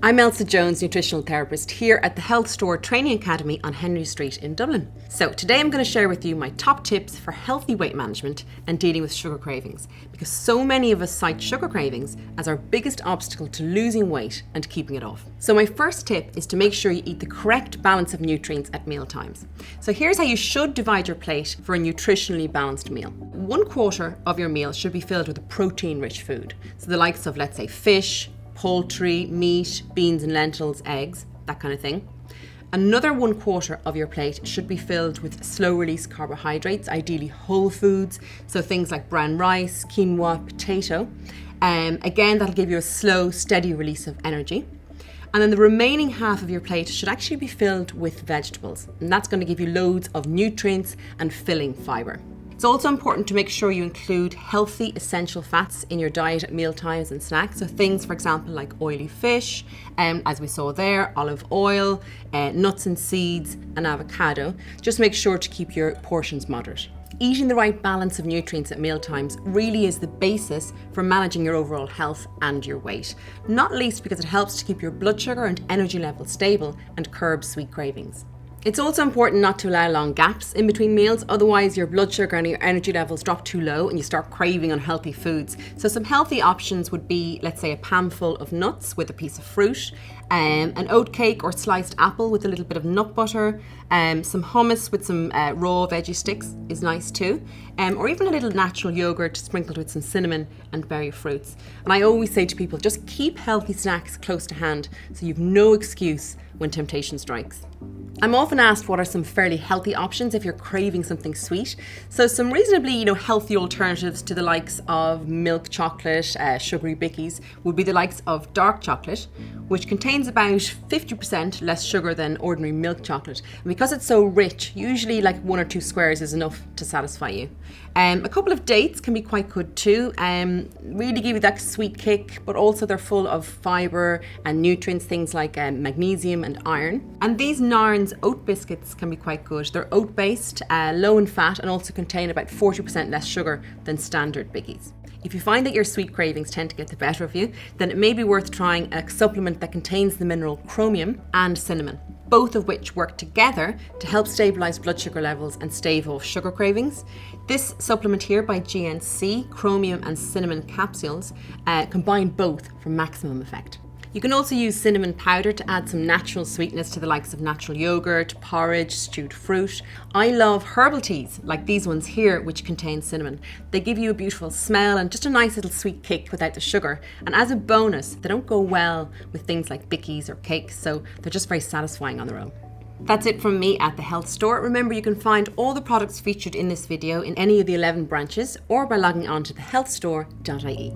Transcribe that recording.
I'm Elsa Jones, nutritional therapist here at the Health Store Training Academy on Henry Street in Dublin. So today I'm going to share with you my top tips for healthy weight management and dealing with sugar cravings, because so many of us cite sugar cravings as our biggest obstacle to losing weight and keeping it off. So my first tip is to make sure you eat the correct balance of nutrients at meal times. So here's how you should divide your plate for a nutritionally balanced meal. 1/4 of your meal should be filled with a protein-rich food. So the likes of, let's say, fish, poultry, meat, beans and lentils, eggs, that kind of thing. Another 1/4 of your plate should be filled with slow release carbohydrates, ideally whole foods, so things like brown rice, quinoa, potato. Again, that'll give you a slow, steady release of energy. And then the remaining half of your plate should actually be filled with vegetables, and that's going to give you loads of nutrients and filling fibre. It's also important to make sure you include healthy essential fats in your diet at meal times and snacks. So things, for example, like oily fish, as we saw there, olive oil, nuts and seeds, and avocado. Just make sure to keep your portions moderate. Eating the right balance of nutrients at meal times really is the basis for managing your overall health and your weight, not least because it helps to keep your blood sugar and energy levels stable and curb sweet cravings. It's also important not to allow long gaps in between meals, otherwise your blood sugar and your energy levels drop too low and you start craving unhealthy foods. So some healthy options would be, let's say, a palmful of nuts with a piece of fruit, an oat cake or sliced apple with a little bit of nut butter, some hummus with some raw veggie sticks is nice too, or even a little natural yogurt sprinkled with some cinnamon and berry fruits. And I always say to people, just keep healthy snacks close to hand so you've no excuse when temptation strikes. I'm often asked what are some fairly healthy options if you're craving something sweet. So some reasonably, healthy alternatives to the likes of milk chocolate, sugary bickies, would be the likes of dark chocolate, which contains about 50% less sugar than ordinary milk chocolate. And because it's so rich, usually like 1 or 2 squares is enough to satisfy you. A couple of dates can be quite good too. Really give you that sweet kick, but also they're full of fibre and nutrients, things like magnesium and iron. And these Narn's oat biscuits can be quite good. They're oat based, low in fat, and also contain about 40% less sugar than standard biggies. If you find that your sweet cravings tend to get the better of you, then it may be worth trying a supplement that contains the mineral chromium and cinnamon, both of which work together to help stabilise blood sugar levels and stave off sugar cravings. This supplement here by GNC, chromium and cinnamon capsules, combine both for maximum effect. You can also use cinnamon powder to add some natural sweetness to the likes of natural yogurt, porridge, stewed fruit. I love herbal teas like these ones here, which contain cinnamon. They give you a beautiful smell and just a nice little sweet kick without the sugar. And as a bonus, they don't go well with things like bickies or cakes, so they're just very satisfying on their own. That's it from me at the Health Store. Remember, you can find all the products featured in this video in any of the 11 branches or by logging on to thehealthstore.ie.